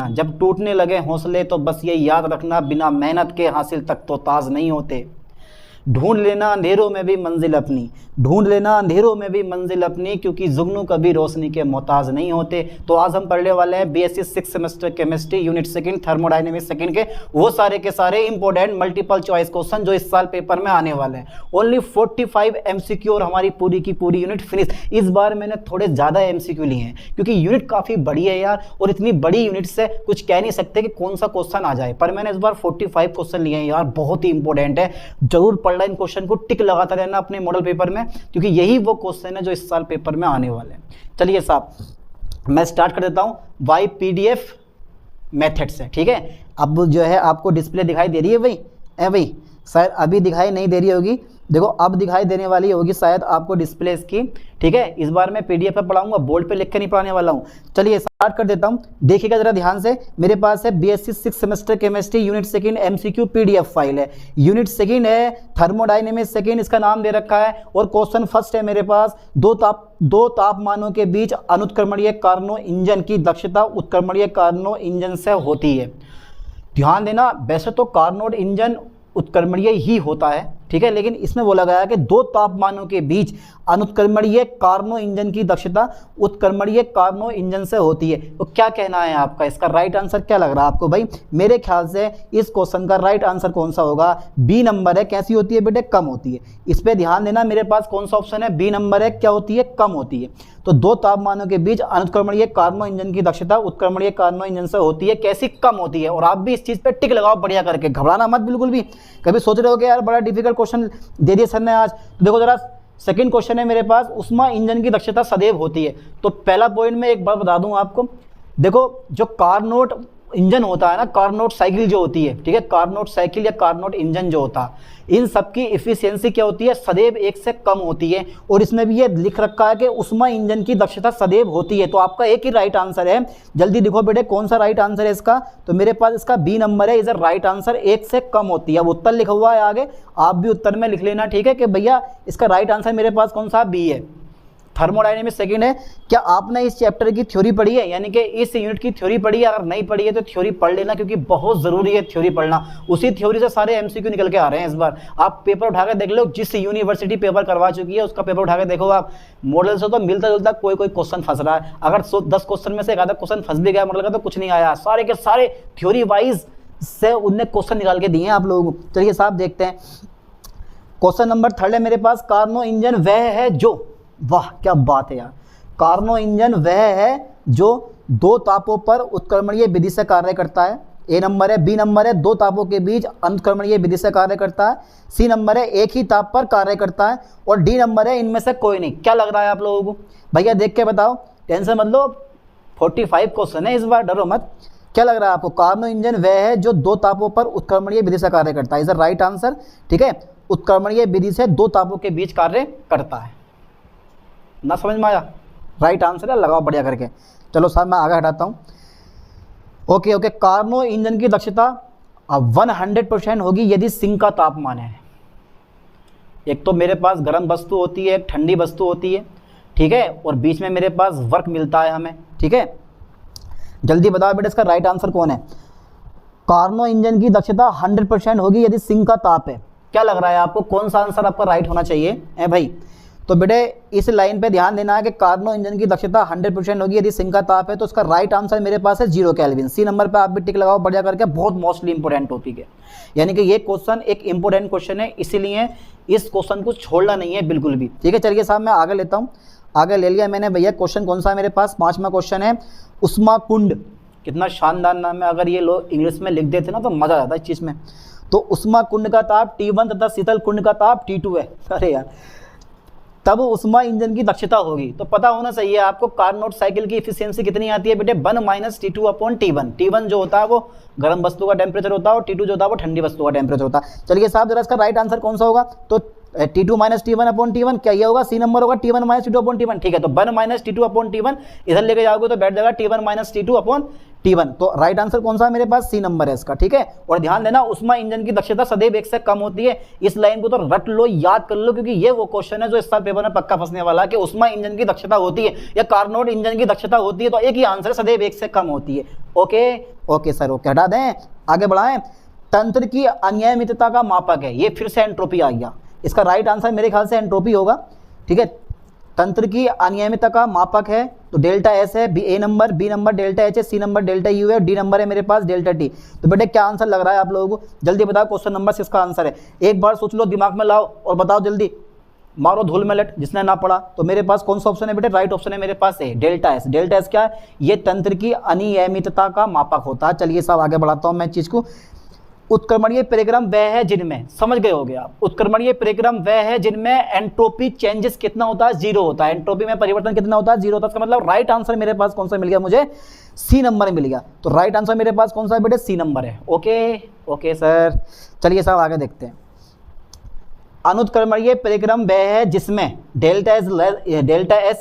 जब टूटने लगे हौसले तो बस ये याद रखना, बिना मेहनत के हासिल तक तो ताज नहीं होते। ढूंढ लेना अंधेरों में भी मंजिल अपनी, ढूंढ लेना अंधेरों में भी मंजिल अपनी, क्योंकि जुगनू कभी रोशनी के मोहताज नहीं होते। तो आज हम पढ़ने वाले हैं BSc 6 semester chemistry unit second thermodynamics second के वो सारे के सारे इंपॉर्टेंट मल्टीपल चॉइस क्वेश्चन जो इस साल पेपर में आने वाले हैं। ओनली 45 एमसीक्यू और हमारी पूरी की पूरी यूनिट फिनिश। इस बार मैंने थोड़े ज़्यादा एमसीक्यू लिए हैं क्योंकि यूनिट काफ़ी बड़ी है यार, और इतनी बड़ी यूनिट से कुछ कह नहीं सकते कि कौन सा क्वेश्चन आ जाए, पर मैंने इस बार 45 क्वेश्चन लिए हैं यार, बहुत ही इंपॉर्टेंट है। जरूर पढ़ना इन क्वेश्चन को, टिक लगाता रहना अपने मॉडल पेपर में, क्योंकि यही वो क्वेश्चन है जो इस साल पेपर में आने वाले हैं। चलिए साहब मैं स्टार्ट कर देता हूं वाई पीडीएफ मेथड से, ठीक है। अब जो है आपको डिस्प्ले दिखाई दे रही है भाई शायद अभी दिखाई नहीं दे रही होगी, देखो अब दिखाई देने वाली होगी शायद आपको डिस्प्ले इसकी, ठीक है। इस बार मैं पीडीएफ पे पढ़ाऊंगा, बोर्ड पे लिख के नहीं पढ़ाने वाला हूँ। चलिए स्टार्ट कर देता हूँ, देखिएगा जरा ध्यान से। मेरे पास है BSc 6 semester chemistry unit second MCQ PDF file है। यूनिट सेकंड है थर्मोडायनेमिक्स सेकंड, इसका नाम दे रखा है। और क्वेश्चन फर्स्ट है मेरे पास, दो तापमानों के बीच अनुत्क्रमणीय कार्नो इंजन की दक्षता उत्क्रमणीय कार्नो इंजन से होती है। ध्यान देना, वैसे तो कार्नोट इंजन उत्क्रमणीय ही होता है, ठीक है, लेकिन इसमें बोला गया है कि दो तापमानों के बीच अनुत्क्रमणीय कार्नो इंजन की दक्षता उत्क्रमणीय कार्नो इंजन से होती है। तो क्या कहना है आपका, इसका राइट आंसर क्या लग रहा है आपको भाई? मेरे ख्याल से इस क्वेश्चन का राइट आंसर कौन सा होगा? बी नंबर है। कैसी होती है बेटे? कम होती है। इस पे ध्यान देना, मेरे पास कौन सा ऑप्शन है? बी नंबर है। क्या होती है? कम होती है। तो दो तापमानों के बीच अनुत्क्रमणीय कार्नो इंजन की दक्षता उत्क्रमणीय कार्नो इंजन से होती है। कैसी? कम होती है। और आप भी इस चीज पे टिक लगाओ बढ़िया करके, घबराना मत बिल्कुल भी। कभी सोच रहे हो कि यार बड़ा डिफिकल्ट क्वेश्चन दे दिया सर ने आज, तो देखो जरा सेकंड क्वेश्चन है मेरे पास, उष्मा इंजन की दक्षता सदैव होती है। तो पहला पॉइंट में एक बार बता दूं आपको, देखो जो कार्नोट इंजन होता है ना, कार्नोट साइकिल जो होती है, ठीक है, कार्नोट साइकिल या कार्नोट इंजन जो होता है, इन सबकी इफिशियंसी क्या होती है? सदैव 1 से कम होती है। और इसमें भी ये लिख रखा है कि उष्मा इंजन की दक्षता सदैव होती है। तो आपका एक ही राइट आंसर है। जल्दी देखो बेटे कौन सा राइट आंसर है इसका, तो मेरे पास इसका बी नंबर है। इधर राइट आंसर 1 से कम होती है। अब उत्तर लिखा हुआ है आगे, आप भी उत्तर में लिख लेना, ठीक है, कि भैया इसका राइट आंसर मेरे पास कौन सा? बी है। थर्मोडायनेमिक्स सेकंड है। क्या आपने इस चैप्टर की थ्योरी पढ़ी है, यानी कि इस यूनिट की थ्योरी पढ़ी है? अगर नहीं पढ़ी है तो थ्योरी पढ़ लेना, क्योंकि बहुत जरूरी है थ्योरी पढ़ना। उसी थ्योरी से सारे एमसीक्यू निकल के आ रहे हैं इस बार। आप पेपर उठा के देख लो, जिस यूनिवर्सिटी पेपर करवा चुकी है उसका पेपर उठा के देखो आप, मॉडल से तो मिलता जुलता कोई क्वेश्चन फंस रहा है। अगर 10 क्वेश्चन में से एक आधा क्वेश्चन फंस भी गया मॉडल का तो कुछ नहीं आया, सारे के सारे थ्योरी वाइज से उनने क्वेश्चन निकाल के दिए हैं आप लोगों को। चलिए साहब देखते हैं, क्वेश्चन नंबर 3 है मेरे पास। कार्नो इंजन वह है जो, वाह क्या बात है यार, कार्नो इंजन वह है जो दो तापों पर उत्क्रमणीय विधि से कार्य करता है। ए नंबर है। बी नंबर है, दो तापों के बीच अनुत्क्रमणीय विधि से कार्य करता है। सी नंबर है, एक ही ताप पर कार्य करता है। और डी नंबर है, इनमें से कोई नहीं। क्या लग रहा है आप लोगों को भैया? देख के बताओ, टेंशन मत लो, 45 क्वेश्चन है इस बार, डरो मत। क्या लग रहा है आपको? कार्नो इंजन वह है जो दो तापों पर उत्क्रमणीय विधि से कार्य करता है। इज द राइट आंसर, ठीक है। उत्क्रमणीय विधि से दो तापों के बीच कार्य करता है। ना समझ में आया? राइट आंसर है, लगाओ बढ़िया करके। चलो साहब मैं आगे हटाता हूँ। ओके, कार्नो इंजन की दक्षता 100% होगी यदि सिंक का तापमान है। एक तो मेरे पास गर्म वस्तु होती है, एक ठंडी वस्तु होती है, ठीक है, और बीच में मेरे पास वर्क मिलता है हमें, ठीक है। जल्दी बताओ बेटा इसका राइट आंसर कौन है? कार्नो इंजन की दक्षता 100% होगी यदि सिंक का ताप है। क्या लग रहा है आपको, कौन सा आंसर आपका राइट होना चाहिए है भाई? तो बेटे इस लाइन पे ध्यान देना है कि कार्नो इंजन की दक्षता 100% होगी यदि सिंक का ताप है। तो उसका राइट आंसर मेरे पास है 0 केल्विन। सी नंबर पे आप भी टिक लगाओ बढ़िया करके, बहुत मोस्टली इंपोर्टेंट टॉपिक है, यानी कि ये क्वेश्चन एक इंपोर्टेंट क्वेश्चन है, इसीलिए इस क्वेश्चन को छोड़ना नहीं है बिल्कुल भी, ठीक है। चलिए साहब मैं आगे लेता हूँ। आगे ले लिया मैंने भैया। क्वेश्चन कौन सा है मेरे पास? 5वां क्वेश्चन है, उष्मा कुंड। कितना शानदार नाम है, अगर ये लोग इंग्लिश में लिख देते ना तो मजा आ जाता है इस चीज में। तो उष्मा कुंड का ताप T1 तथा शीतल कुंड का ताप T2 है। अरे यार, तब उष्मा इंजन की दक्षता होगी। तो पता होना चाहिए आपको कार्नोट साइकिल की एफिशिएंसी कितनी आती है बेटे? 1 - T2/T1। T1 जो होता है वो गर्म वस्तु का टेम्परेचर होता है और T2 जो होता है वो ठंडी वस्तु का टेम्परेचर होता है। चलिए साहब जरा इसका राइट आंसर कौन सा होगा? तो T2 - T1/T1 क्या ये होगा? सी नंबर होगा, T1 - T2/T1, ठीक है। तो 1 - T2/T1 इधर लेके जाओगे तो बैठ जाएगा T1 - T1। तो राइट आंसर कौन सा है मेरे पास, सी नंबर है इसका, ठीक है। और ध्यान देना उष्मा इंजन की दक्षता सदैव 1 से कम होती है। इस लाइन को तो रट लो, याद कर लो, क्योंकि ये वो क्वेश्चन है जो इस साल पेपर में पक्का फंसने वाला है कि उष्मा इंजन की दक्षता होती है या कार्नोट इंजन की दक्षता होती है, तो एक ही आंसर सदैव 1 से कम होती है। ओके सर, ओके, हटा दें, आगे बढ़ाएं। तंत्र की अनियमितता का मापक है, ये फिर से एंट्रोपी आ गया। इसका राइट आंसर मेरे ख्याल से एंट्रोपी होगा, ठीक है। तंत्र की अनियमितता का मापक है तो डेल्टा एस है, A number, B number delta H है, सी नंबर डेल्टा यू है, डी नंबर है मेरे पास डेल्टा टी। तो बेटे क्या आंसर लग रहा है आप लोगों को, जल्दी बताओ। क्वेश्चन नंबर 6 का आंसर है, एक बार सोच लो, दिमाग में लाओ और बताओ जल्दी, मारो धूल में लट जिसने ना पढ़ा। तो मेरे पास कौन सा ऑप्शन है बेटे, राइट ऑप्शन है मेरे पास है डेल्टा एस। डेल्टा एस क्या है, ये तंत्र की अनियमितता का मापक होता है। चलिए साहब आगे बढ़ाता हूँ मैं चीज़ को। उत्क्रमणीय परिक्रम वह है जिनमें, समझ गए होगे आप, उत्क्रमणीय परिक्रम वह है जिनमें एंट्रोपी चेंजेस कितना होता है, 0 होता है। एंट्रोपी में परिवर्तन कितना होता है, 0 होता है। इसका मतलब राइट आंसर मेरे पास कौन सा मिल गया, मुझे सी नंबर मिल गया। तो राइट आंसर मेरे पास कौन सा है बेटे, सी नंबर है। ओके सर, चलिए साहब आगे देखते हैं। अनुत्क्रमणीय परिक्रम वह है जिसमें delta S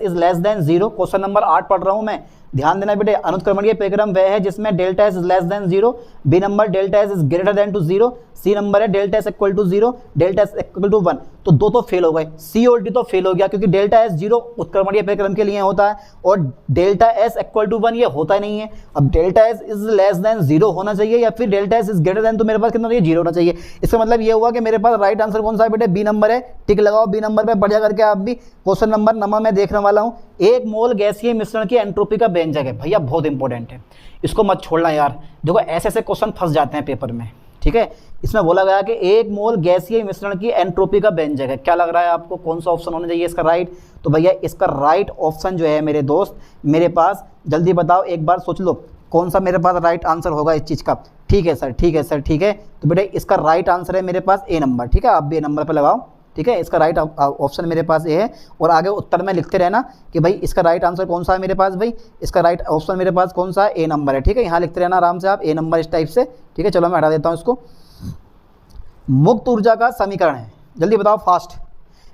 is less than 0। Question number 8 पढ़ रहा हूं मैं, ध्यान देना बेटे। अनुत्क्रमणीय परिक्रम वह है जिसमें delta S is less than 0, B number delta S is greater than to 0, C number है delta S equal to 0, delta S equal to 1। तो दो तो फेल हो गए, सी और डी तो फेल हो गया, क्योंकि डेल्टा एस 0 उत्क्रमणीय परिक्रम के लिए होता है और डेल्टा एस इक्वल टू 1 ये होता ही नहीं है। अब delta S is less than 0 होना चाहिए या फिर delta S is greater then, तो मेरे पास कितना चाहिए, 0 होना चाहिए। इसका मतलब ये हुआ कि मेरे पास राइट आंसर कौन सा है बेटे, बी नंबर है। टिक लगाओ बी नंबर पे, बढ़िया करके आप भी। क्वेश्चन नंबर 9 मैं देखने वाला हूँ। एक मोल गैसीय मिश्रण की एंट्रोपी का व्यंजक है, भैया बहुत इंपॉर्टेंट है, इसको मत छोड़ना यार। देखो ऐसे ऐसे क्वेश्चन फंस जाते हैं पेपर में, ठीक है। इसमें बोला गया कि एक मोल गैसीय मिश्रण की एंट्रोपी का व्यंजक है। क्या लग रहा है आपको, कौन सा ऑप्शन होना चाहिए इसका राइट? तो भैया इसका राइट ऑप्शन जो है मेरे दोस्त, मेरे पास, जल्दी बताओ, एक बार सोच लो कौन सा मेरे पास राइट आंसर होगा इस चीज़ का। ठीक है सर, ठीक है सर, ठीक है। तो बेटे इसका राइट आंसर है मेरे पास ए नंबर, ठीक है। आप भी ए नंबर पर लगाओ, ठीक है। इसका राइट ऑप्शन मेरे पास ए है। और आगे उत्तर में लिखते रहना कि भाई इसका राइट आंसर कौन सा है मेरे पास, भाई इसका राइट ऑप्शन मेरे पास कौन सा है, ए नंबर है, ठीक है। यहाँ लिखते रहना आराम से आप, ए नंबर इस टाइप से, ठीक है। चलो मैं हटा देता हूँ इसको। मुक्त ऊर्जा का समीकरण है, जल्दी बताओ फास्ट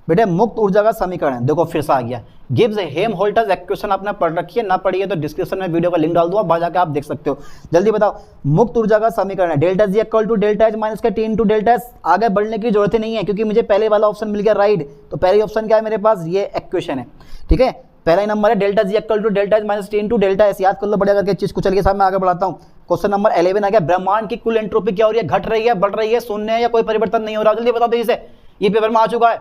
बेटे। मुक्त ऊर्जा का समीकरण है, देखो फिर से आ गया। गिब्स हेल्महोल्ट्ज़ इक्वेशन आपने पढ़ रखी है, ना पढ़ी है तो डिस्क्रिप्शन में वीडियो का लिंक डाल दूंगा, वहां जाकर आप देख सकते हो। जल्दी बताओ, मुक्त ऊर्जा का समीकरण है delta G equal to delta H minus के टी इंटू डेल्टा एस। आगे बढ़ने की जरूरत ही नहीं है क्योंकि मुझे पहले वाला ऑप्शन मिल गया राइट। तो पहले ऑप्शन क्या है मेरे पास, ये इक्वेशन है, ठीक है। पहला ही नंबर है delta G equal to delta H minus T into delta S. याद कर लो बढ़िया करके चीज को। चलिए साहब मैं आगे बढ़ाता हूँ। क्वेश्चन नंबर 11 आ गया। ब्रह्मांड की कुल एंट्रोपी क्या हो रही है, घट रही है, बढ़ रही है, शून्य है या कोई परिवर्तन नहीं हो रहा, जल्दी बता दो इसे। ये पेपर में आ चुका है,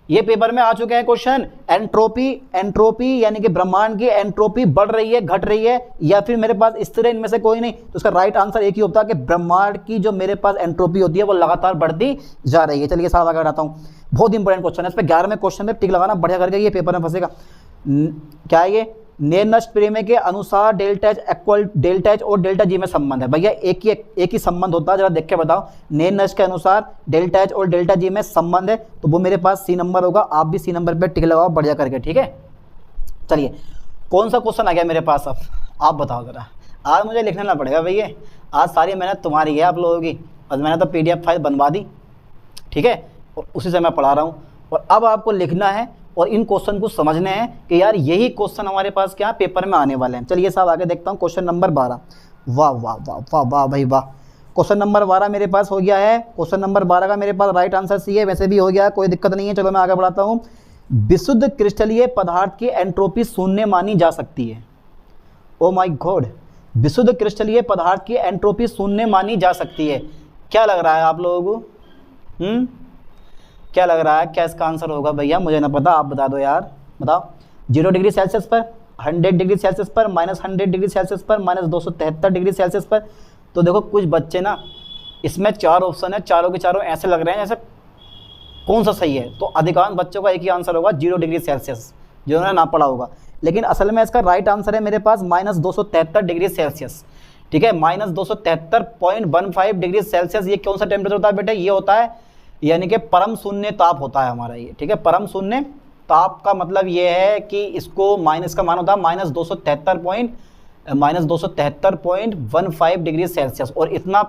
ये पेपर में आ चुके हैं क्वेश्चन। एंट्रोपी यानी कि ब्रह्मांड की एंट्रोपी बढ़ रही है, घट रही है या फिर मेरे पास स्थिर है, इनमें से कोई नहीं। तो इसका राइट आंसर एक ही होता है कि ब्रह्मांड की जो मेरे पास एंट्रोपी होती है वो लगातार बढ़ती जा रही है। चलिए साहब आगे बढ़ाता हूँ। बहुत इंपॉर्टेंट क्वेश्चन है, इस पर 11वें क्वेश्चन में टिक लगाना बढ़िया करके, ये पेपर में फंसेगा। क्या है ये, नेनस्ट प्रमेय के अनुसार डेल्टा एच और डेल्टा जी में संबंध है। भैया एक ही संबंध होता है, जरा देख के बताओ। नेनस्ट के अनुसार डेल्टा एच और डेल्टा जी में संबंध है, तो वो मेरे पास सी नंबर होगा। आप भी सी नंबर पे टिक लगाओ बढ़िया करके, ठीक है। चलिए कौन सा क्वेश्चन आ गया मेरे पास, अब आप बताओ जरा। आज मुझे लिखना ना पड़ेगा भैया, आज सारी मेहनत तुम्हारी है आप लोगों की। बस मैंने तो PDF फाइल बनवा दी, ठीक है, और उसी से मैं पढ़ा रहा हूँ। और अब आपको लिखना है और इन क्वेश्चन को समझने हैं कि यार यही क्वेश्चन हमारे पास क्या पेपर में आने वाले हैं। चलिए साहब आगे देखता हूँ। क्वेश्चन नंबर 12, वाह वाह वाह वाह वाह भाई वाह। क्वेश्चन नंबर 12 मेरे पास हो गया है। क्वेश्चन नंबर 12 का मेरे पास राइट आंसर सी है, वैसे भी हो गया है, कोई दिक्कत नहीं है। चलो मैं आगे बढ़ाता हूँ। विशुद्ध क्रिस्टलीय पदार्थ की एंट्रोपी शून्य मानी जा सकती है। ओ माई गॉड, विशुद्ध क्रिस्टलीय पदार्थ की एंट्रोपी शून्य मानी जा सकती है। क्या लग रहा है आप लोगों को, क्या लग रहा है, क्या इसका आंसर होगा भैया? मुझे ना पता, आप बता दो यार, बताओ। 0 डिग्री सेल्सियस पर, 100 डिग्री सेल्सियस पर, -100 डिग्री सेल्सियस पर, -273 डिग्री सेल्सियस पर। तो देखो कुछ बच्चे ना, इसमें 4 ऑप्शन है, चारों के चारों ऐसे लग रहे हैं जैसे कौन सा सही है। तो अधिकांश बच्चों का एक ही आंसर होगा 0 डिग्री सेल्सियस, जिन्होंने ना पढ़ा होगा। लेकिन असल में इसका राइट आंसर है मेरे पास -273 डिग्री सेल्सियस, ठीक है। -273.15 डिग्री सेल्सियस ये कौन सा टेम्परेचर होता है बेटे? ये होता है यानी कि परम शून्य ताप होता है हमारा ये, ठीक है। परम शून्य ताप का मतलब ये है कि इसको माइनस का मान होता है -273.15 डिग्री सेल्सियस। और इतना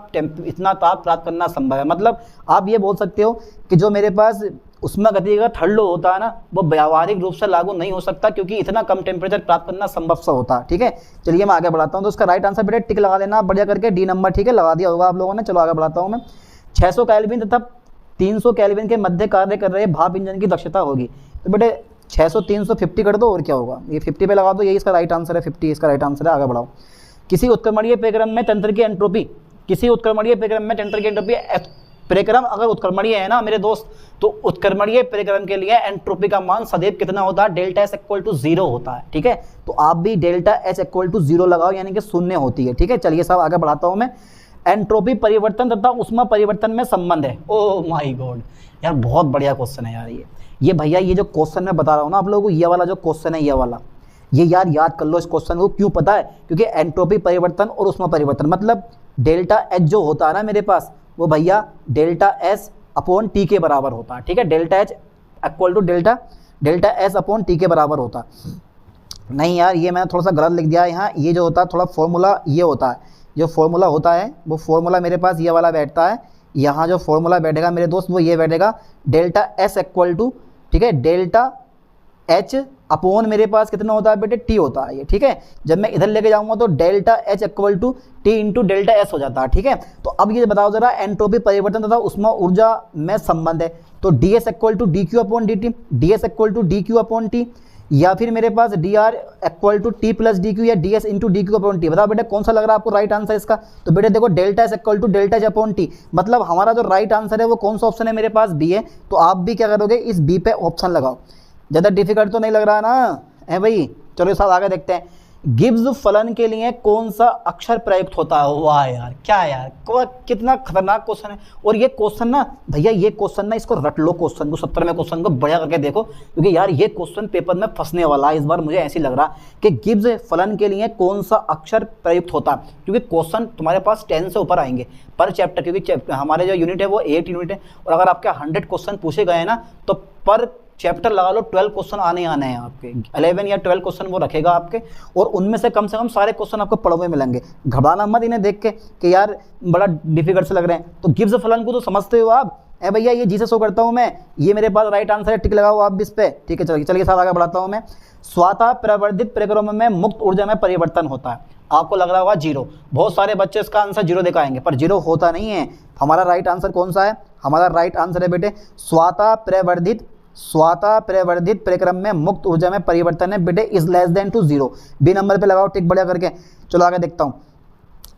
ताप प्राप्त करना संभव है। मतलब आप ये बोल सकते हो कि जो मेरे पास उष्मा गति का थर्ड लॉ होता है ना, वो व्यावहारिक रूप से लागू नहीं हो सकता क्योंकि इतना कम टेम्परेचर प्राप्त करना संभव सा होता है। ठीक है, चलिए मैं आगे बढ़ाता हूँ। तो उसका राइट आंसर बेटे टिक लगा देना बढ़िया करके, डी नंबर। ठीक है, लगा दिया होगा आप लोगों ने। चलो आगे बढ़ाता हूँ मैं। 600 केल्विन तथा 300 केल्विन के मध्य कार्य कर रहे भाप इंजन की दक्षता होगी। तो बेटे 600 300 50 कर दो और क्या होगा, ये 50 पे लगा दो, यही इसका राइट आंसर है, 50 इसका राइट आंसर है। आगे बढ़ाओ। किसी उत्क्रमणीय प्रक्रम में तंत्र की एंट्रोपी, किसी उत्क्रमणीय प्रक्रम में तंत्र की एंट्रोपी, प्रक्रम अगर उत्क्रमणीय है ना मेरे दोस्त, तो उत्क्रमणीय प्रक्रम के लिए एंट्रोपी का मान सदैव कितना होता है, डेल्टा एस इक्वल टू 0 होता है। ठीक है, तो आप भी डेल्टा एच इक्वल टू 0 लगाओ, यानी कि शून्य होती है। ठीक है, चलिए साहब आगे बढ़ाता हूं मैं। एंट्रोपी परिवर्तन तथा उष्मा परिवर्तन में संबंध है। ओह माय गॉड यार, बहुत बढ़िया क्वेश्चन है यार ये भैया, ये जो क्वेश्चन मैं बता रहा हूँ ना आप लोगों को, ये वाला जो क्वेश्चन है, ये वाला, ये यार याद कर लो इस क्वेश्चन को। क्यों पता है, क्योंकि एंट्रोपी परिवर्तन और उष्मा परिवर्तन मतलब डेल्टा एच जो होता है ना मेरे पास, वो भैया डेल्टा एस अपॉन टी के बराबर होता है। ठीक है, delta H equal to delta S upon T के बराबर होता है। नहीं यार, ये मैंने थोड़ा सा गलत लिख दिया है यहाँ। ये जो होता है थोड़ा फॉर्मूला ये होता है, जो फॉर्मूला होता है वो फॉर्मूला मेरे पास ये वाला बैठता है। यहाँ जो फॉर्मूला बैठेगा मेरे दोस्त वो ये बैठेगा, डेल्टा एस इक्वल टू, ठीक है, डेल्टा एच अपॉन मेरे पास कितना होता है बेटे, टी होता है ये। ठीक है, जब मैं इधर लेके जाऊंगा तो delta H equal to T into delta S हो जाता है। ठीक है, तो अब ये बताओ जरा, एंट्रोपी परिवर्तन तथा उष्मा ऊर्जा में संबंध है, तो D S equal to D Q upon D T, D S equal to D Q upon T, या फिर मेरे पास D R equal to T plus D Q, या D S into D Q upon T. बताओ बेटे कौन सा लग रहा है आपको राइट आंसर इसका। तो बेटे देखो, delta S equal to delta H upon T, मतलब हमारा जो राइट आंसर है वो कौन सा ऑप्शन है मेरे पास, बी है। तो आप भी क्या करोगे, इस बी पे ऑप्शन लगाओ। ज़्यादा डिफिकल्ट तो नहीं लग रहा है ना, है भाई। चलो साहब आगे देखते हैं। गिब्स फलन के लिए कौन सा अक्षर प्रयुक्त होता है। वाह यार, क्या यार, कितना खतरनाक क्वेश्चन है। और ये क्वेश्चन ना भैया, ये क्वेश्चन ना, इसको रट लो क्वेश्चन को, 70वें क्वेश्चन को बढ़िया करके देखो, क्योंकि यार ये क्वेश्चन पेपर में फंसने वाला है इस बार। मुझे ऐसी लग रहा कि गिब्स फलन के लिए कौन सा अक्षर प्रयुक्त होता है, क्योंकि क्वेश्चन तुम्हारे पास 10 से ऊपर आएंगे पर चैप्टर, क्योंकि हमारे जो यूनिट है वो 8 यूनिट है। और अगर आपके 100 क्वेश्चन पूछे गए ना, तो पर चैप्टर लगा लो 12 क्वेश्चन आने हैं आपके, 11 या 12 क्वेश्चन वो रखेगा आपके, और उनमें से कम सारे क्वेश्चन आपको पढ़े हुए मिलेंगे। घबराना मत इन्हें देख के कि यार बड़ा डिफिकल्ट से लग रहे हैं। तो गिब्स फलन को तो समझते हो आप, ए भैया, ये जी से शो करता हूँ मैं, ये मेरे पास राइट आंसर है, टिक लगाओ आप भी इस पे। ठीक है, चलिए साथ आगे बढ़ाता हूँ मैं। स्वतः प्रवर्धित प्रक्रम में मुक्त ऊर्जा में परिवर्तन होता है। आपको लग रहा होगा 0, बहुत सारे बच्चे इसका आंसर 0 दिखाएंगे, पर 0 होता नहीं है। हमारा राइट आंसर कौन सा है, हमारा राइट आंसर है बेटे स्वतः प्रवर्धित प्रक्रम में मुक्त ऊर्जा में परिवर्तन है बेटे, is less than to 0। B number पे लगाओ टिक बढ़िया करके। चलो आगे देखता हूँ।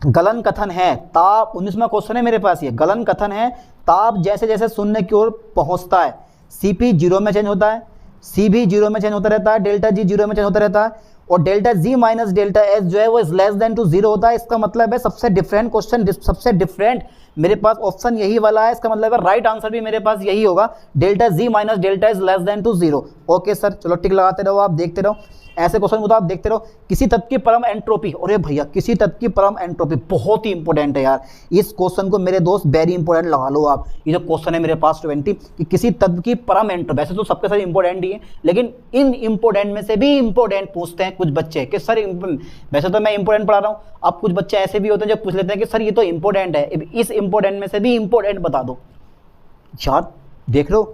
गलन कथन है ताप, 19वां क्वेश्चन है मेरे पास ये। गलन कथन है, ताप जैसे जैसे शून्य की ओर पहुंचता है, Cp 0 में चेंज होता है, Cv 0 में चेंज होता रहता है, डेल्टा G 0 में चेंज होता रहता है, और delta G minus delta S जो है वो इज लेस देन टू 0 होता है। इसका मतलब है सबसे डिफरेंट क्वेश्चन, सबसे डिफरेंट मेरे पास ऑप्शन यही वाला है। इसका मतलब है राइट आंसर भी मेरे पास यही होगा, delta G minus delta is less than to 0। Okay sir, चलो टिक लगाते रहो, आप देखते रहो ऐसे क्वेश्चन को, तो आप देखते रहो। किसी तत्व की परम एंट्रोपी, अरे भैया किसी तत्व की परम एंट्रोपी बहुत ही इंपॉर्टेंट है यार। इस क्वेश्चन को मेरे दोस्त वेरी इंपॉर्टेंट लगा लो आप। ये जो क्वेश्चन है मेरे पास 20 कि किसी तत्व की परम एंट्रोपी, वैसे तो सबके साथ इंपॉर्टेंट ही है, लेकिन इन इंपॉर्टेंट में से भी इंपॉर्टेंट पूछते हैं कुछ बच्चे कि सर, वैसे तो मैं इंपॉर्टेंट पढ़ा रहा हूँ, अब कुछ बच्चे ऐसे भी होते हैं जो पूछ लेते हैं कि सर ये तो इंपॉर्टेंट है, इस इंपॉर्टेंट में से भी इंपॉर्टेंट बता दो। यार देख लो,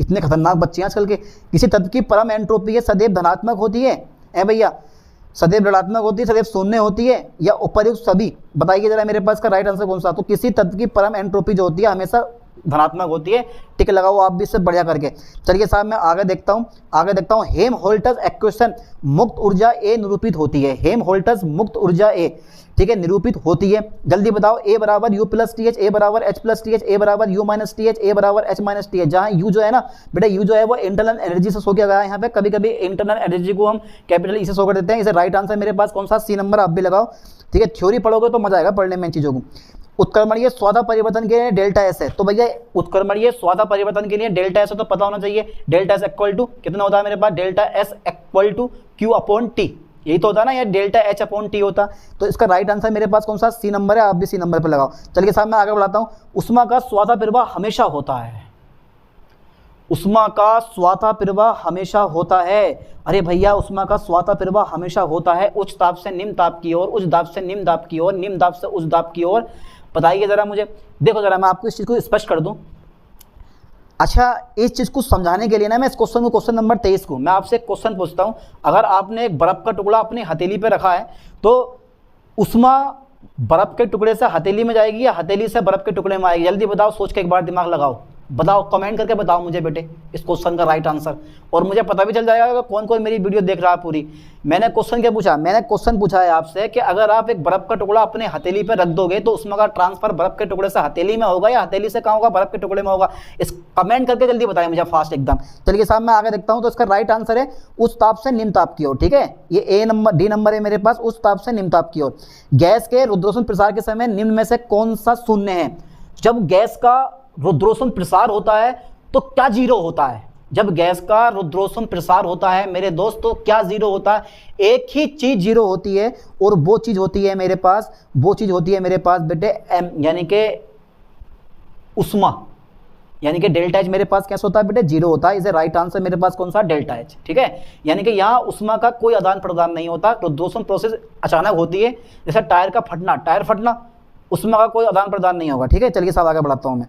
इतने खतरनाक बच्चे हैं आजकल के। किसी तत्व की परम एंट्रोपी है, सदैव धनात्मक होती है, ए भैया, सदैव ऋणात्मक होती है, सदैव शून्य होती है, या उपर्युक्त सभी। बताइए जरा मेरे पास का राइट आंसर कौन सा। तो किसी तत्व की परम एंट्रोपी जो होती है हमेशा धनात्मक होती है। टिक लगाओ आप भी इससे बढ़िया करके। चलिए साहब मैं आगे देखता हूँ। हेमहोल्ट्ज़ इक्वेशन मुक्त ऊर्जा ए निरूपित होती है। हेमहोल्ट्ज़ मुक्त ऊर्जा ए, ठीक है, निरूपित होती है। जल्दी बताओ। ए बराबर यू प्लस टी एच, ए बराबर एच प्लस टी एच, ए बराबर यू माइनस टी एच, ए बराबर एच माइनस टी एच। जहाँ यू जो है ना बेटा, यू जो है वो इंटरनल एनर्जी से शो किया गया है यहाँ पे। कभी कभी इंटरनल एनर्जी को हम कैपिटल ई से शो कर देते हैं। इसे राइट आंसर मेरे पास कौन सा, सी नंबर। आप भी लगाओ, ठीक है। थ्योरी पढ़ोगे तो मजा आएगा पढ़ने में इन चीज़ों को। उत्क्रमणीय स्वतः परिवर्तन के लिए डेल्टा एस है, तो भैया उत्क्रमणीय स्वतः परिवर्तन के लिए डेल्टा एस तो पता होना चाहिए। डेल्टा एस इक्वल टू कितना होता है मेरे पास, delta S equal to Q upon T, यही तो होता है ना, या डेल्टा एच अपॉन टी होता। तो इसका राइट आंसर मेरे पास कौन सा, सी नंबर है। आप भी सी नंबर पर लगाओ। चलिए साहब मैं आगे बढ़ाता हूँ। उष्मा का स्वतः प्रवाह हमेशा होता है। उष्मा का स्वतः प्रवाह हमेशा होता है। अरे भैया, उष्मा का स्वतः प्रवाह हमेशा होता है उच्च ताप से निम्न ताप की ओर, उच्च दाब से निम्न दाब की ओर, निम्न दाब से उच्च दाब की ओर। बताइए जरा मुझे, देखो जरा मैं आपको इस चीज़ को स्पष्ट कर दूं। अच्छा, इस चीज़ को समझाने के लिए ना मैं इस क्वेश्चन नंबर 23 को मैं आपसे एक क्वेश्चन पूछता हूँ। अगर आपने एक बर्फ़ का टुकड़ा अपनी हथेली पे रखा है तो उष्मा बर्फ़ के टुकड़े से हथेली में जाएगी या हथेली से बर्फ़ के टुकड़े में आएगी? जल्दी बताओ, सोच के एक बार दिमाग लगाओ, बताओ, कमेंट करके बताओ मुझे बेटे इस क्वेश्चन का राइट आंसर, और मुझे पता भी चल जाएगा कौन कौन मेरी वीडियो देख रहा है पूरी। मैंने क्वेश्चन पूछा है आपसे कि अगर आप एक बर्फ़ का टुकड़ा अपने हथेली पर रख दोगे तो उसमें का ट्रांसफर बर्फ़ के टुकड़े से हथेली में होगा या हथेली से कहाँ होगा? बर्फ़ के टुकड़े में होगा। इस कमेंट करके जल्दी बताएं मुझे फास्ट एकदम। चलिए साहब मैं आगे देखता हूँ, तो इसका राइट आंसर है उस ताप से निम्न ताप की ओर। ठीक है, ये डी नंबर है मेरे पास, उस ताप से निम्न ताप की ओर। गैस के रुद्रोष्म प्रसार के समय निम्न में से कौन सा शून्य है? जब गैस का रुद्रोष्म प्रसार होता है तो क्या जीरो होता है? जब गैस का रुद्रोष्म प्रसार होता है मेरे दोस्त तो क्या जीरो होता है? एक ही चीज जीरो होती है, और वो चीज होती है मेरे पास बेटे यानी कि उष्मा, यानी कि डेल्टा एच मेरे पास कैसे होता है बेटे? जीरो होता है। इसे राइट आंसर मेरे पास कौन सा? Delta H. ठीक है, यानी कि यहाँ उष्मा का कोई आदान प्रदान नहीं होता, रुद्रोष्म प्रोसेस अचानक होती है, जैसे टायर फटना, उष्मा का कोई आदान प्रदान नहीं होगा। ठीक है, चलिए साहब आगे बढ़ाता हूँ मैं।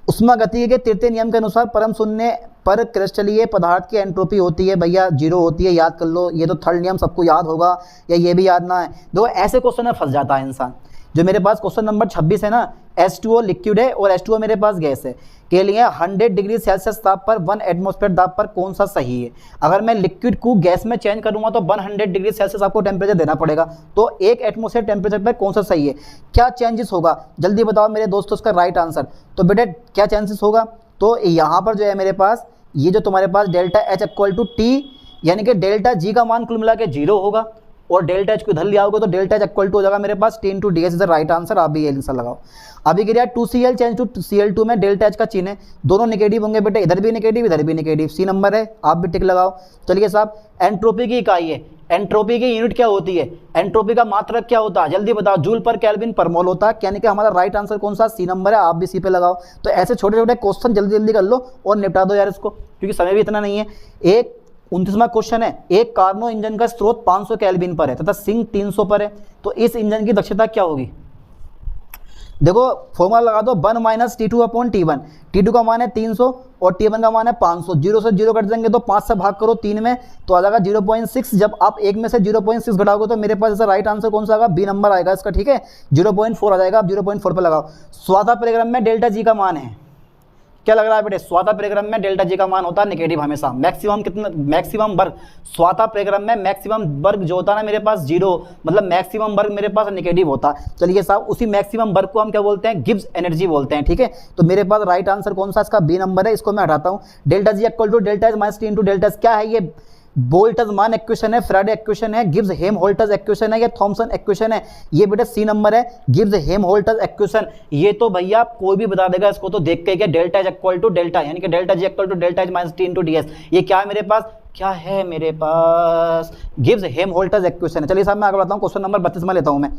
उष्मा गति के तृतीय नियम के अनुसार परम शून्य पर क्रिस्टलीय पदार्थ की एंट्रोपी होती है भैया, जीरो होती है, याद कर लो। ये तो थर्ड नियम सबको याद होगा, या ये भी याद ना है? दो ऐसे क्वेश्चन में फंस जाता है इंसान। जो मेरे पास क्वेश्चन नंबर 26 है ना, H2O लिक्विड है और H2O मेरे पास गैस है, के लिए 100 डिग्री सेल्सियस ताप पर 1 एटमॉस्फेयर दाब पर कौन सा सही है? अगर मैं लिक्विड को गैस में चेंज करूंगा तो 100 डिग्री सेल्सियस आपको टेम्परेचर देना पड़ेगा, तो 1 एटमॉस्फेयर टेम्परेचर पर कौन सा सही है? क्या चेंजेस होगा जल्दी बताओ मेरे दोस्तों इसका राइट आंसर। तो बेटे क्या चांसेस होगा? तो यहाँ पर जो है मेरे पास ये जो तुम्हारे पास delta H equal to T, यानी कि डेल्टा जी का मान कुल मिला के 0 होगा, और डेल्टा एच को इधर ले आओगे तो डेल्टा एच इक्वल टू हो जाएगा मेरे पास T into D S. Is the right answer. आप भी ये आंसर लगाओ। अभी गिरा 2Cl चेंज टू Cl2 में डेल्टा एच का चिन्ह है, दोनों नेगेटिव होंगे बेटे, इधर भी नेगेटिव इधर भी नेगेटिव, सी नंबर है, आप भी टिक लगाओ। चलिए साहब, एंट्रोपी की इकाई है, एंट्रोपी की यूनिट क्या होती है? एंट्रोपी का मात्रक क्या होता है? जल्दी बताओ। जूल पर केल्विन पर मोल होता है, यानी कि हमारा राइट आंसर कौन सा? सी नंबर है, आप भी सी पे लगाओ। तो ऐसे छोटे छोटे क्वेश्चन जल्दी जल्दी कर लो और निपटा दो यार इसको, क्योंकि समय भी इतना नहीं है। एक 29वां क्वेश्चन है, एक कार्नो इंजन का स्रोत 500 केल्विन पर है तथा सिंक 300 पर है, तो इस इंजन की दक्षता क्या होगी? देखो फॉर्मूला लगा दो, 1 minus T2 upon T1। T2 का मान है 300 और T1 का मान है 500। 0 से 0 कट जाएंगे तो 5 से भाग करो 3 में तो आ जाएगा 0.6। जब आप एक में से 0.6 घटाओगे तो मेरे पास इसका राइट आंसर कौन सा आएगा? बी नंबर आएगा इसका। ठीक है, 0.4 आ जाएगा। आप 0.4 पर लगाओ। स्वाता परिक्रम में डेल्टा जी का मान है, क्या लग रहा है बेटे? स्वाता परिक्रम में डेल्टा जी का मान होता है नेगेटिव हमेशा। मैक्सिमम कितना? मैक्सिमम वर्ग। स्वाता परिक्रम में मैक्सिमम वर्ग जो होता है ना मेरे पास 0, मतलब मैक्सिमम वर्ग मेरे पास नेगेटिव होता है। चलिए साहब, उसी मैक्सिमम वर्ग को हम क्या बोलते हैं? गिब्स एनर्जी बोलते हैं। ठीक है, तो मेरे पास राइट आंसर कौन सा? इसका बी नंबर है। इसको मैं हटाता हूँ। Delta G equal to delta H minus T into delta H. क्या है ये? बोल्ट्जमान इक्वेशन है, फ्राडे इक्वेशन है, गिब्स हेमहोल्ट्ज इक्वेशन है या थॉमसन इक्वेशन है? ये बेटा सी नंबर है, गिब्स हेमहोल्ट्ज इक्वेशन। ये तो भैया कोई भी बता देगा इसको तो देख के, delta H equal to delta, यानी कि delta G equal to delta H minus T into D S. ये क्या है मेरे पास? क्या है मेरे पास? गिब्स हेमहोल्ट्ज इक्वेशन है। चलिए साहब मैं आगे बढ़ता हूँ। क्वेश्चन नंबर 32 में लेता हूँ मैं।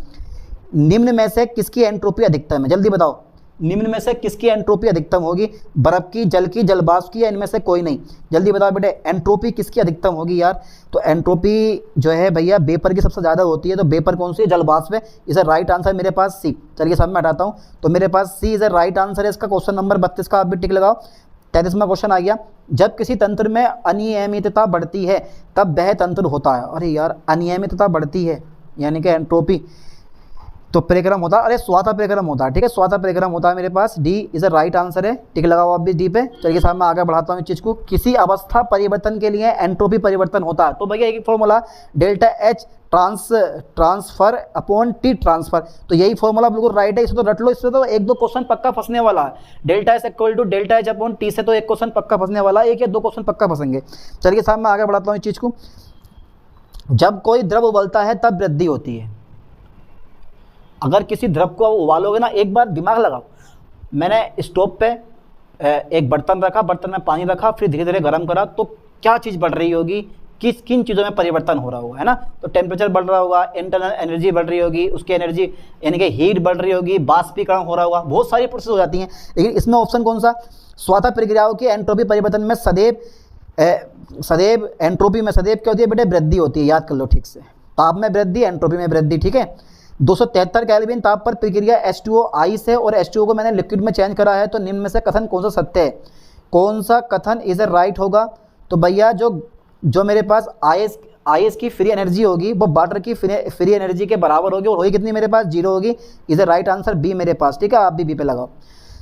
निम्न में से किसकी एंट्रोपी अधिकतम है? जल्दी बताओ, निम्न में से किसकी एंट्रोपी अधिकतम होगी? बर्फ की, जल की, जलवाष्प की, या इनमें से कोई नहीं? जल्दी बताओ बेटे, एंट्रोपी किसकी अधिकतम होगी यार? तो एंट्रोपी जो है भैया वेपर की सबसे ज़्यादा होती है, तो वेपर कौन सी है? जलवाष्प है। इसे राइट आंसर मेरे पास सी। चलिए साहब मैं हटाता हूँ, तो मेरे पास सी इज राइट आंसर है इसका। क्वेश्चन नंबर 32 का आप भी टिक लगाओ। 33वां क्वेश्चन आ गया। जब किसी तंत्र में अनियमितता बढ़ती है तब वह तंत्र होता है। अरे यार, अनियमितता बढ़ती है यानी कि एंट्रोपी, तो परिक्रम होता है, अरे स्वाता परिक्रम होता है। ठीक है, स्वाता परिक्रम होता है मेरे पास। D is a right answer है, टिक लगाओ आप भी डी पे। चलिए साहब मैं आगे बढ़ाता हूँ इस चीज़ को। किसी अवस्था परिवर्तन के लिए एंट्रोपी परिवर्तन होता है, तो भैया एक formula delta H transfer upon T transfer, तो यही फॉर्मूला बिल्कुल राइट है। इसे तो रट लो, इससे तो एक दो क्वेश्चन पक्का फंसने वाला है। Delta H equal to delta H upon T से तो एक क्वेश्चन पक्का फंसने वाला है, एक या दो क्वेश्चन पक्का फंसेंगे। चलिए साहब मैं आगे बढ़ाता हूँ इस चीज़ को। जब कोई द्रव उबलता है तब वृद्धि होती है। अगर किसी द्रव को उबालोगे ना, एक बार दिमाग लगाओ, मैंने स्टोव पे एक बर्तन रखा, बर्तन में पानी रखा, फिर धीरे धीरे गर्म करा, तो क्या चीज़ बढ़ रही होगी? किन चीज़ों में परिवर्तन हो रहा होगा, है ना? तो टेम्परेचर बढ़ रहा होगा, इंटरनल एनर्जी बढ़ रही होगी, उसकी एनर्जी यानी कि हीट बढ़ रही होगी, बाष्पीकरण हो रहा होगा, बहुत सारी प्रोसेस हो जाती हैं। लेकिन इसमें ऑप्शन कौन सा? स्वाता प्रक्रियाओं की एंट्रोपी परिवर्तन में सदैव एंट्रोपी में सदैव क्या होती है बेटे? वृद्धि होती है। याद कर लो ठीक से, ताप में वृद्धि, एंट्रोपी में वृद्धि। ठीक है, 273 केल्विन ताप पर प्रक्रिया H2O आइस है और H2O को मैंने लिक्विड में चेंज करा है, तो निम्न में से कथन कौन सा सत्य है? कौन सा कथन इज राइट होगा? तो भैया जो मेरे पास आइस की फ्री एनर्जी होगी वो वाटर की फ्री एनर्जी के बराबर होगी, और होगी कितनी मेरे पास? 0 होगी। इज राइट आंसर बी मेरे पास, ठीक है। आप भी बी पे लगाओ।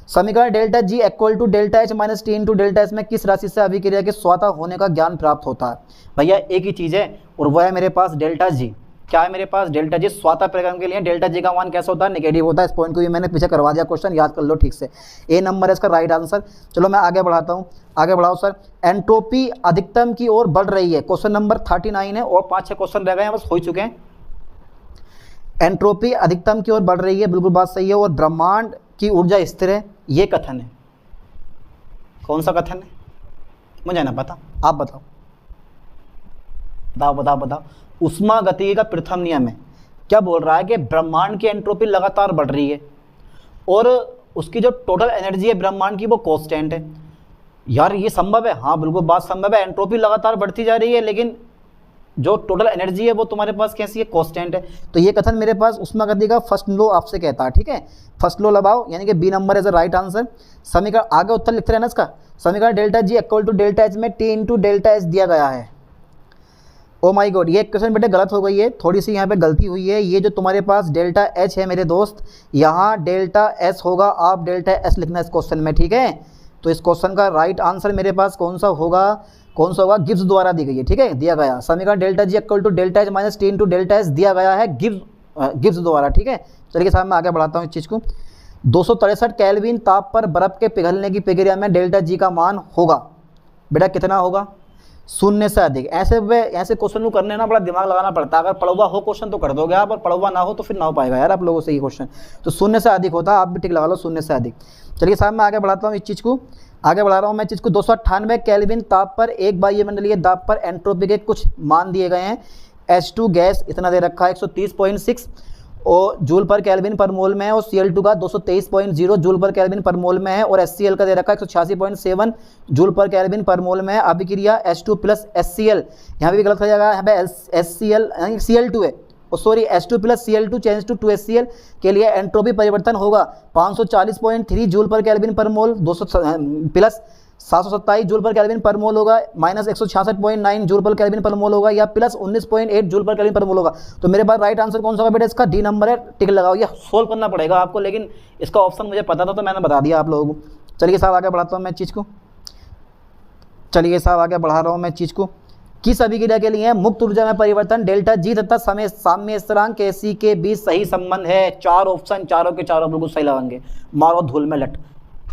समीकरण delta G equal to delta H minus T into delta S में किस राशि से अभिक्रिया के स्वतः होने का ज्ञान प्राप्त होता है? भैया एक ही चीज़ है और वह है मेरे पास डेल्टा जी। क्या है मेरे पास? Delta G. स्वतः प्रक्रम के लिए डेल्टा जी का मान कैसा होता है? नेगेटिव होता है। इस पॉइंट को भी मैंने पीछे करवा दिया, क्वेश्चन याद कर लो ठीक से। ए नंबर है इसका राइट आंसर। चलो मैं आगे बढ़ाता हूँ, आगे बढ़ाओ सर। एंट्रोपी अधिकतम की ओर बढ़ रही है, क्वेश्चन नंबर 39 है और 5-6 क्वेश्चन रह गए हैं, बस हो चुके हैं। एंट्रोपी अधिकतम की ओर बढ़ रही है, बिल्कुल बात सही है, और ब्रह्मांड की ऊर्जा स्थिर है, ये कथन है। कौन सा कथन है? मुझे ना पता, आप बताओ बताओ बताओ बताओ। उष्मा गतिकी का प्रथम नियम है, क्या बोल रहा है कि ब्रह्मांड की एंट्रोपी लगातार बढ़ रही है और उसकी जो टोटल एनर्जी है ब्रह्मांड की वो कांस्टेंट है। यार ये संभव है? हाँ बिल्कुल बात संभव है। एंट्रोपी लगातार बढ़ती जा रही है लेकिन जो टोटल एनर्जी है वो तुम्हारे पास कैसी है? कांस्टेंट है। तो ये कथन मेरे पास उष्मागतिकी का फर्स्ट लॉ आपसे कहता है, ठीक है। फर्स्ट लॉ लगाओ, यानी कि B number is the right answer. समीकरण आगे उत्तर लिखते रहना इसका। समीकरण delta G equal to delta H में टी इंटू डेल्टा एच दिया गया है। ओ माई गॉड, ये क्वेश्चन बेटे गलत हो गई है, थोड़ी सी यहाँ पे गलती हुई है। ये जो तुम्हारे पास डेल्टा एच है मेरे दोस्त, यहाँ डेल्टा एस होगा, आप डेल्टा एस लिखना इस क्वेश्चन में, ठीक है। तो इस क्वेश्चन का राइट आंसर मेरे पास कौन सा होगा? गिब्स द्वारा दी गई है, ठीक है, दिया गया। समीकरण delta G equal to delta H minus T into delta S दिया गया है गिब्स द्वारा, ठीक है। चलिए साहब मैं आगे बढ़ाता हूँ इस चीज़ को। 263 केल्विन ताप पर बर्फ के पिघलने की प्रक्रिया में डेल्टा जी का मान होगा, बेटा कितना होगा? 0 से अधिक। ऐसे क्वेश्चन को करने ना बड़ा दिमाग लगाना पड़ता है। अगर पढ़वा हो क्वेश्चन तो कर दोगे आप, और पढ़वा ना हो तो फिर ना हो पाएगा यार आप लोगों से ये क्वेश्चन। तो 0 से अधिक होता है, आप भी टिक लगा लो 0 से अधिक। चलिए साहब मैं आगे बढ़ाता हूँ इस चीज़ को, आगे बढ़ा रहा हूँ मैं चीज़ को। 298 केल्विन ताप पर एक वायुमंडलीय दाब पर एंट्रोपी के कुछ मान दिए गए हैं। H2 गैस इतना दे रखा है 130.6 और जूल पर केल्विन पर मोल में है, और Cl2 का 223.0 जूल पर केल्विन पर मोल में है, और HCl का दे रखा है 186.7 जूल पर केल्विन पर मोल में है। अभिक्रिया H2 प्लस HCl, यहाँ भी गलत हो जाएगा, यहाँ पे HCl Cl2 है, sorry H2 plus Cl2 change to 2HCl के लिए एंट्रोपी परिवर्तन होगा 540.3 जूल पर केल्विन पर मोल, 200 प्लस 727 जूल पर केल्विन पर मोल होगा, माइनस 166.9 जूल पर केल्विन पर मोल होगा, या प्लस 19.8 जूल पर केल्विन पर मोल होगा। तो मेरे पास राइट आंसर कौन सा होगा बेटा? इसका डी नंबर है, टिक लगाओ। ये सोल्व करना पड़ेगा आपको, लेकिन इसका ऑप्शन मुझे पता था तो मैंने बता दिया आप लोगों को। चलिए साहब आगे बढ़ाता हूँ मैं चीज़ को, चलिए साहब आगे बढ़ा रहा हूँ मैं चीज़ को। किस अभिक्रिया के लिए मुक्त ऊर्जा में परिवर्तन डेल्टा जी तथा साम्य स्थिरांक के सी के बीच सही संबंध है? 4 ऑप्शन, चारों के चारों बिल्कुल सही लगाएंगे, मारो धूल में लट।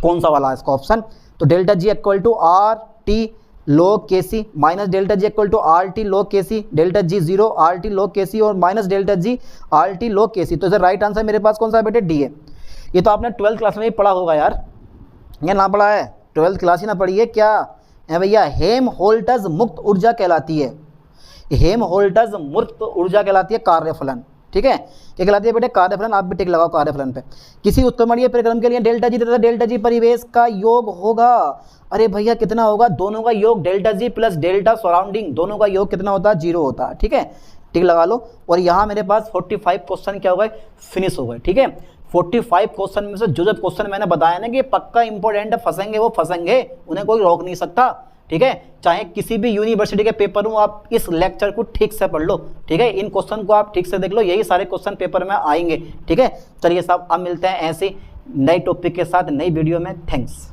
कौन सा वाला है इसका ऑप्शन? तो delta G equal to R T log kc minus delta G equal to R T log kc, delta G 0 R T log kc और minus delta G R T log kc। तो इसका right answer मेरे पास कौन सा है बेटे? D है। ये तो आपने 12th क्लास में ही पढ़ा होगा यार, ये ना पढ़ा है? 12th क्लास ही ना पढ़ी है क्या भैया? हेमहोल्ट्ज़ मुक्त ऊर्जा कहलाती है, हेमहोल्ट्ज़ मुक्त ऊर्जा कहलाती है कार्यफलन, ठीक है। क्या कहलाती है बेटे? कार्यफलन। आप भी टिक लगाओ कार्यफलन पे। किसी उत्क्रमणीय परिक्रम के लिए डेल्टा जी तथा डेल्टा जी परिवेश का योग होगा, अरे भैया कितना होगा? दोनों का योग delta G plus delta surrounding, दोनों का योग कितना होता है? 0 होता है, ठीक है, टिक लगा लो। और यहाँ मेरे पास 45 क्वेश्चन क्या हो गए? फिनिश हो गए, ठीक है। 45 क्वेश्चन में से जो क्वेश्चन मैंने बताया ना कि पक्का इंपॉर्टेंट है, फंसेंगे वो फंसेंगे, उन्हें कोई रोक नहीं सकता, ठीक है। चाहे किसी भी यूनिवर्सिटी के पेपर हो, आप इस लेक्चर को ठीक से पढ़ लो, ठीक है। इन क्वेश्चन को आप ठीक से देख लो, यही सारे क्वेश्चन पेपर में आएंगे, ठीक है। चलिए साहब अब मिलते हैं ऐसे नए टॉपिक के साथ नई वीडियो में। थैंक्स।